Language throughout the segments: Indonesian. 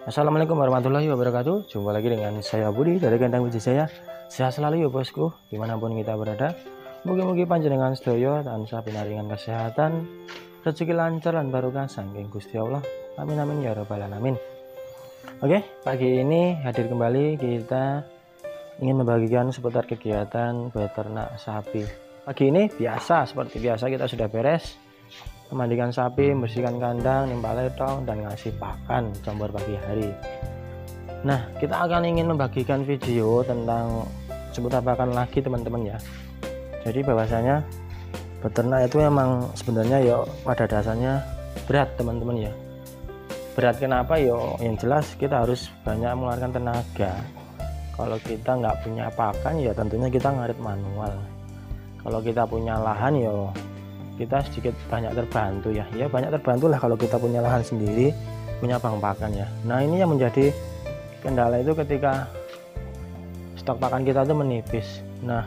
Assalamualaikum warahmatullahi wabarakatuh. Jumpa lagi dengan saya Budi dari Kandang Wijaya. Sehat selalu ya bosku, dimanapun kita berada. Mugi-mugi panjenengan sedaya tansah pinaringan kesehatan, rezeki lancar lan barokah saking Gusti Allah. Amin amin ya rabbal alamin. Oke, pagi ini hadir kembali kita ingin membagikan seputar kegiatan beternak sapi. Pagi ini seperti biasa kita sudah beres memandikan sapi, membersihkan kandang, nimpa letong, dan ngasih pakan campur pagi hari. Nah, kita akan ingin membagikan video tentang seputar pakan lagi teman-teman ya. Jadi bahwasanya beternak itu emang sebenarnya ya pada dasarnya berat teman-teman ya. Berat kenapa ya? Yang jelas kita harus banyak mengeluarkan tenaga. Kalau kita nggak punya pakan ya tentunya kita ngarit manual. Kalau kita punya lahan ya kita sedikit banyak terbantu ya banyak terbantu lah kalau kita punya lahan sendiri, punya bank pakan ya. Nah ini yang menjadi kendala itu ketika stok pakan kita itu menipis. Nah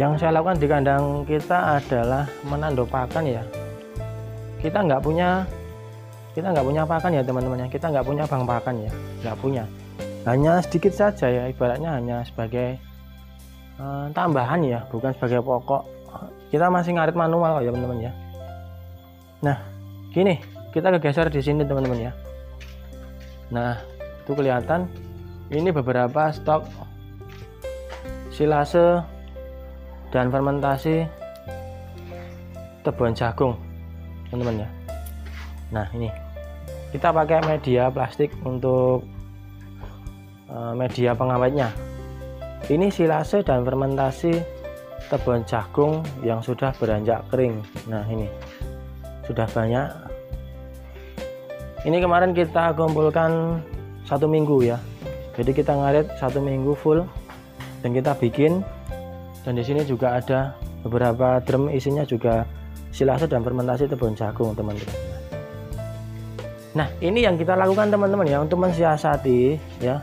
yang saya lakukan di kandang kita adalah menando pakan ya. Kita nggak punya pakan ya teman-teman ya, kita nggak punya bank pakan ya, nggak punya, hanya sedikit saja ya, ibaratnya hanya sebagai tambahan ya, bukan sebagai pokok. Kita masih ngarit manual ya teman-teman ya. Nah gini, kita kegeser di sini teman-teman ya. Nah itu kelihatan ini beberapa stok silase dan fermentasi tebuan jagung teman-teman ya. Nah ini kita pakai media plastik untuk media pengawetnya. Ini silase dan fermentasi tebuan jagung yang sudah beranjak kering. Nah ini sudah banyak. Ini kemarin kita kumpulkan 1 minggu ya. Jadi kita ngarit 1 minggu full dan kita bikin. Dan di sini juga ada beberapa drum isinya juga silase dan fermentasi tebuan jagung teman-teman. Nah ini yang kita lakukan teman-teman ya, untuk mensiasati ya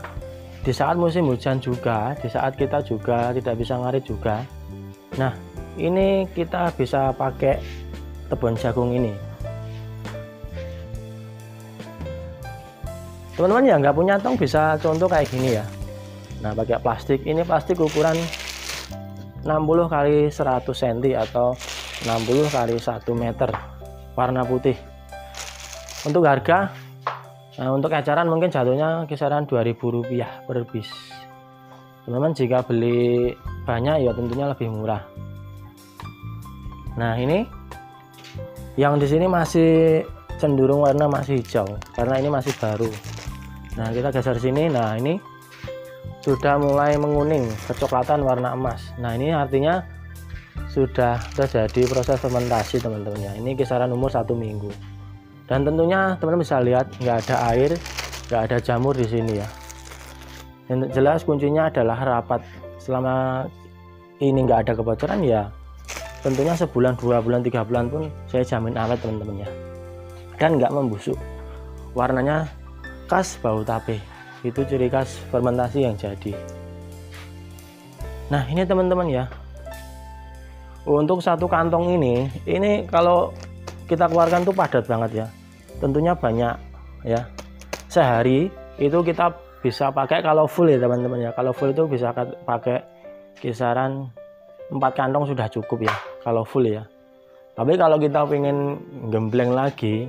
di saat musim hujan juga, di saat kita juga tidak bisa ngarit juga. Nah ini kita bisa pakai tebuan jagung ini teman-teman ya. Nggak punya tong bisa contoh kayak gini ya. Nah pakai plastik, ini plastik ukuran 60 x 100 cm atau 60 x 1 meter, warna putih. Untuk harga untuk ecaran mungkin jatuhnya kisaran Rp2.000 per bis teman-teman. Jika beli banyak ya tentunya lebih murah. Nah ini yang di sini masih cenderung warna masih hijau karena ini masih baru. Nah kita geser sini. Nah ini sudah mulai menguning kecoklatan warna emas. Nah ini artinya sudah terjadi proses fermentasi teman-teman ya. Ini kisaran umur 1 minggu. Dan tentunya teman-teman bisa lihat nggak ada air, nggak ada jamur di sini ya. Yang jelas kuncinya adalah rapat. Selama ini nggak ada kebocoran ya tentunya sebulan, 2 bulan, 3 bulan pun saya jamin awet teman-teman ya. Dan nggak membusuk. Warnanya khas bau tape. Itu ciri khas fermentasi yang jadi. Nah ini teman-teman ya, untuk 1 kantong ini kalau kita keluarkan tuh padat banget ya. Tentunya banyak ya. Sehari itu kita bisa pakai kalau full ya teman-teman ya. Kalau full itu bisa pakai kisaran 4 kantong sudah cukup ya kalau full ya. Tapi kalau kita pengen gembleng lagi,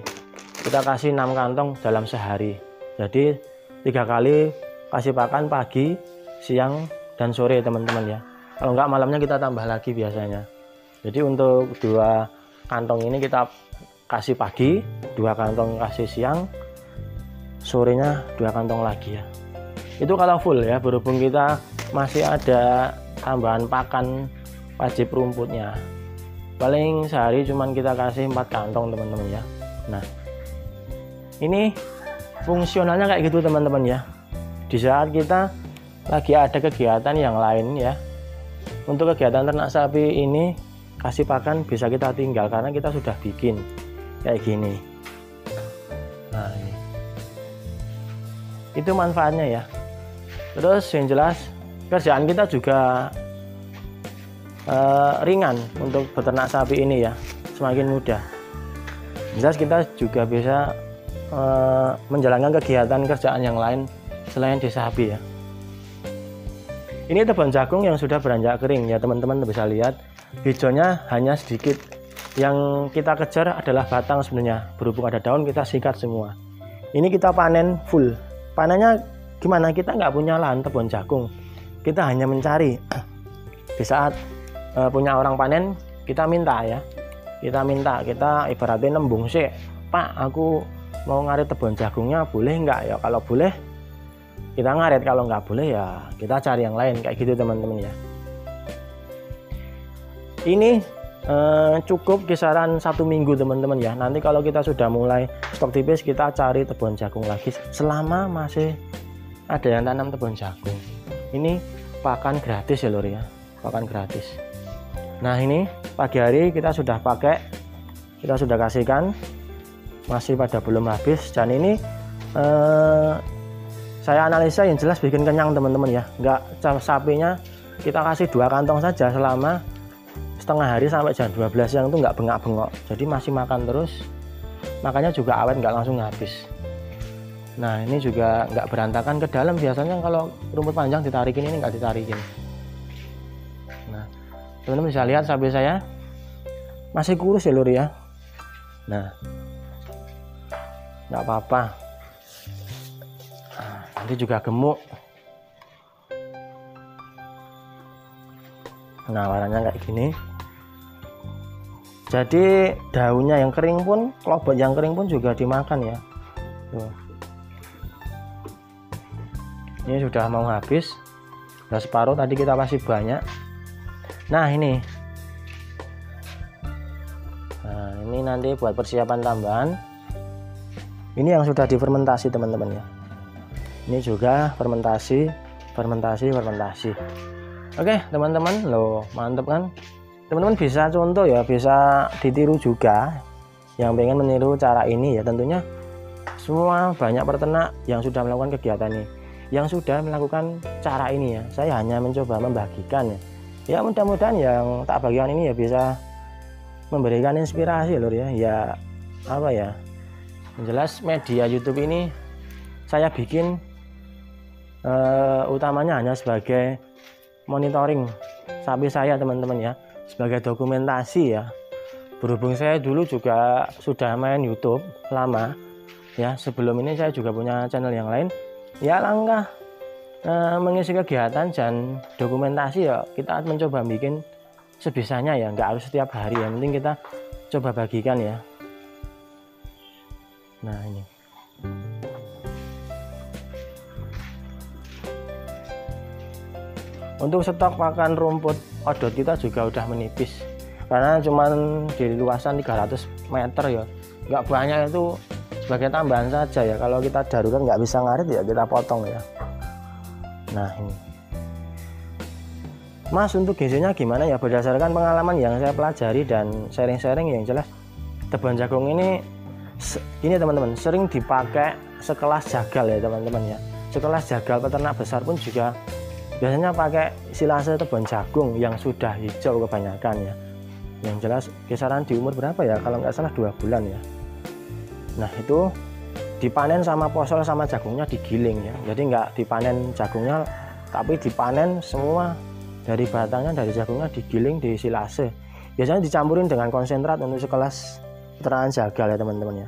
kita kasih 6 kantong dalam sehari. Jadi 3 kali kasih pakan pagi, siang, dan sore teman-teman ya. Kalau enggak malamnya kita tambah lagi biasanya. Jadi untuk 2 kantong ini kita kasih pagi, 2 kantong kasih siang, sorenya 2 kantong lagi ya. Itu kalau full ya, berhubung kita masih ada tambahan pakan wajib rumputnya. Paling sehari cuman kita kasih 4 kantong teman-teman ya. Nah ini fungsionalnya kayak gitu teman-teman ya. Di saat kita lagi ada kegiatan yang lain ya, untuk kegiatan ternak sapi ini kasih pakan bisa kita tinggal karena kita sudah bikin kayak gini. Nah ini itu manfaatnya ya. Terus yang jelas kerjaan kita juga ringan untuk beternak sapi ini ya, semakin mudah. Jelas kita juga bisa menjalankan kegiatan kerjaan yang lain selain desa Habi ya. Ini tebon jagung yang sudah beranjak kering ya teman-teman, bisa lihat hijaunya hanya sedikit. Yang kita kejar adalah batang sebenarnya, berhubung ada daun kita sikat semua. Ini kita panen full. Panennya gimana? Kita nggak punya lahan tebon jagung, kita hanya mencari. Di saat punya orang panen, kita minta ya, kita ibaratnya nembung sih, Pak aku mau ngarit tebon jagungnya boleh nggak ya? Kalau boleh kita ngarit, kalau nggak boleh ya kita cari yang lain, kayak gitu teman-teman ya. Ini cukup kisaran 1 minggu teman-teman ya. Nanti kalau kita sudah mulai stok tipis, kita cari tebon jagung lagi selama masih ada yang tanam tebon jagung. Ini pakan gratis ya lur ya, pakan gratis. Nah ini pagi hari kita sudah pakai, kita sudah kasihkan, masih pada belum habis. Dan ini saya analisa yang jelas bikin kenyang teman-teman ya. Nggak, sapinya kita kasih 2 kantong saja selama setengah hari sampai jam 12 siang itu nggak bengak-bengok. Jadi masih makan terus, makanya juga awet, nggak langsung habis. Nah ini juga nggak berantakan ke dalam. Biasanya kalau rumput panjang ditarikin, ini nggak ditarikin. Nah teman-teman bisa lihat sapi saya masih kurus ya lur ya. Nah nggak apa-apa, nanti juga gemuk. Nah warnanya kayak gini. Jadi daunnya yang kering pun, klobot yang kering pun juga dimakan ya. Tuh. Ini sudah mau habis, sudah separuh, tadi kita masih banyak. Nah ini, nah ini nanti buat persiapan tambahan. Ini yang sudah difermentasi teman-teman ya. Ini juga fermentasi. Oke teman-teman, loh mantep kan? Teman-teman bisa contoh ya, bisa ditiru juga yang pengen meniru cara ini ya. Tentunya semua banyak peternak yang sudah melakukan kegiatan ini, yang sudah melakukan cara ini ya. Saya hanya mencoba membagikan ya. Ya mudah-mudahan yang tak bagikan ini ya bisa memberikan inspirasi lur ya. Ya apa ya, yang jelas media YouTube ini saya bikin utamanya hanya sebagai monitoring sapi saya teman-teman ya, sebagai dokumentasi ya. Berhubung saya dulu juga sudah main YouTube lama ya, sebelum ini saya juga punya channel yang lain ya. Langkah mengisi kegiatan dan dokumentasi ya, kita mencoba bikin sebisanya ya, nggak harus setiap hari, yang penting kita coba bagikan ya. Nah ini untuk stok pakan rumput odot kita juga udah menipis, karena cuman di luasan 300 meter ya, nggak banyak, itu sebagai tambahan saja ya. Kalau kita darurat nggak bisa ngarit ya kita potong ya. Nah ini Mas, untuk gizinya gimana ya? Berdasarkan pengalaman yang saya pelajari dan sharing-sharing, yang jelas tebon jagung ini teman-teman sering dipakai sekelas jagal ya teman-teman ya. Sekelas jagal peternak besar pun juga biasanya pakai silase tebon jagung yang sudah hijau kebanyakan ya. Yang jelas kisaran di umur berapa ya, kalau nggak salah 2 bulan ya. Nah itu dipanen sama posol sama jagungnya digiling ya. Jadi nggak dipanen jagungnya, tapi dipanen semua dari batangnya, dari jagungnya digiling di silase. Biasanya dicampurin dengan konsentrat untuk sekelas peternakan jagal ya teman-teman ya.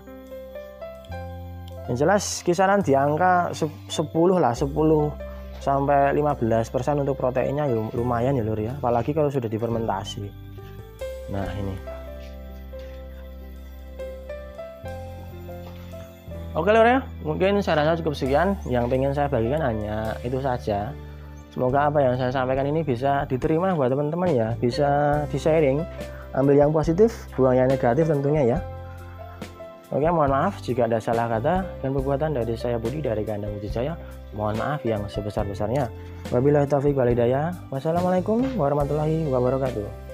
Yang jelas kisaran di angka 10 lah, 10 sampai 15% untuk proteinnya ya, lumayan ya lur ya, apalagi kalau sudah difermentasi. Nah ini oke lur ya, mungkin saya rasa cukup sekian yang pengen saya bagikan, hanya itu saja. Semoga apa yang saya sampaikan ini bisa diterima buat teman-teman ya, bisa di sharing, ambil yang positif, buang yang negatif tentunya ya. Oke, mohon maaf jika ada salah kata dan perbuatan dari saya Budi dari Kandang Wijaya. Mohon maaf yang sebesar-besarnya. Wabillahi taufiq wal hidayah. Wassalamualaikum warahmatullahi wabarakatuh.